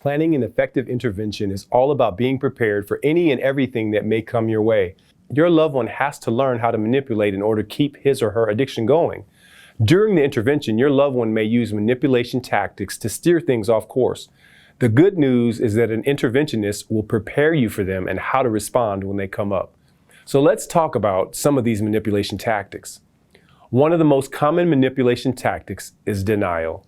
Planning an effective intervention is all about being prepared for any and everything that may come your way. Your loved one has to learn how to manipulate in order to keep his or her addiction going. During the intervention, your loved one may use manipulation tactics to steer things off course. The good news is that an interventionist will prepare you for them and how to respond when they come up. So let's talk about some of these manipulation tactics. One of the most common manipulation tactics is denial.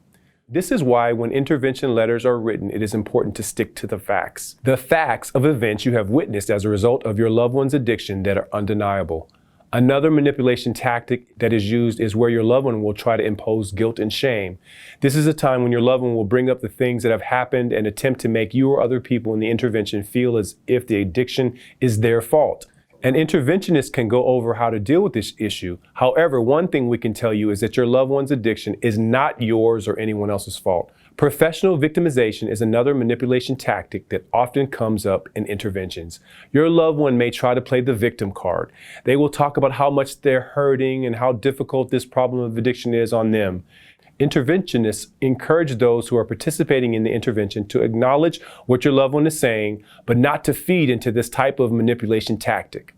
This is why when intervention letters are written, it is important to stick to the facts. The facts of events you have witnessed as a result of your loved one's addiction that are undeniable. Another manipulation tactic that is used is where your loved one will try to impose guilt and shame. This is a time when your loved one will bring up the things that have happened and attempt to make you or other people in the intervention feel as if the addiction is their fault. An interventionist can go over how to deal with this issue. However, one thing we can tell you is that your loved one's addiction is not yours or anyone else's fault. Professional victimization is another manipulation tactic that often comes up in interventions. Your loved one may try to play the victim card. They will talk about how much they're hurting and how difficult this problem of addiction is on them. Interventionists encourage those who are participating in the intervention to acknowledge what your loved one is saying, but not to feed into this type of manipulation tactic.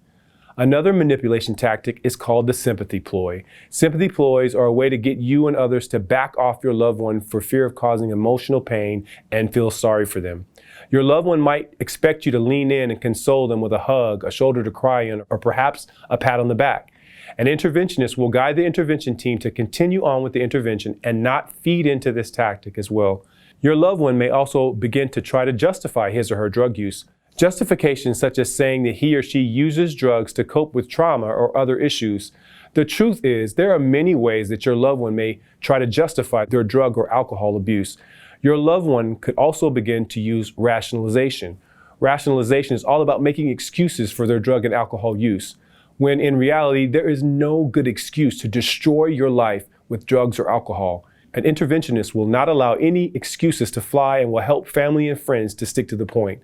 Another manipulation tactic is called the sympathy ploy. Sympathy ploys are a way to get you and others to back off your loved one for fear of causing emotional pain and feel sorry for them. Your loved one might expect you to lean in and console them with a hug, a shoulder to cry on, or perhaps a pat on the back. An interventionist will guide the intervention team to continue on with the intervention and not feed into this tactic as well. Your loved one may also begin to try to justify his or her drug use. Justifications such as saying that he or she uses drugs to cope with trauma or other issues. The truth is, there are many ways that your loved one may try to justify their drug or alcohol abuse. Your loved one could also begin to use rationalization. Rationalization is all about making excuses for their drug and alcohol use, when in reality, there is no good excuse to destroy your life with drugs or alcohol. An interventionist will not allow any excuses to fly and will help family and friends to stick to the point.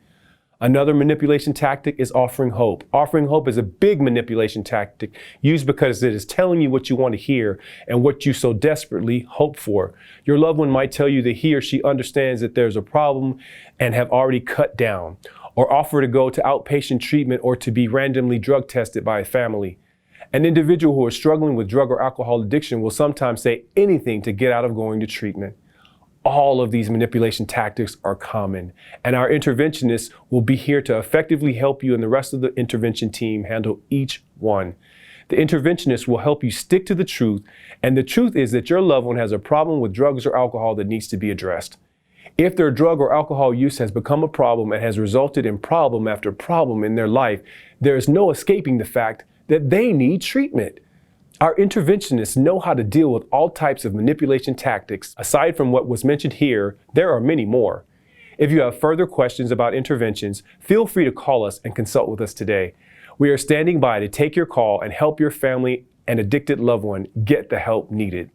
Another manipulation tactic is offering hope. Offering hope is a big manipulation tactic used because it is telling you what you want to hear and what you so desperately hope for. Your loved one might tell you that he or she understands that there's a problem and have already cut down, or offer to go to outpatient treatment or to be randomly drug tested by a family. An individual who is struggling with drug or alcohol addiction will sometimes say anything to get out of going to treatment. All of these manipulation tactics are common, and our interventionists will be here to effectively help you and the rest of the intervention team handle each one. The interventionist will help you stick to the truth, and the truth is that your loved one has a problem with drugs or alcohol that needs to be addressed. If their drug or alcohol use has become a problem and has resulted in problem after problem in their life, there is no escaping the fact that they need treatment. Our interventionists know how to deal with all types of manipulation tactics. Aside from what was mentioned here, there are many more. If you have further questions about interventions, feel free to call us and consult with us today. We are standing by to take your call and help your family and addicted loved one get the help needed.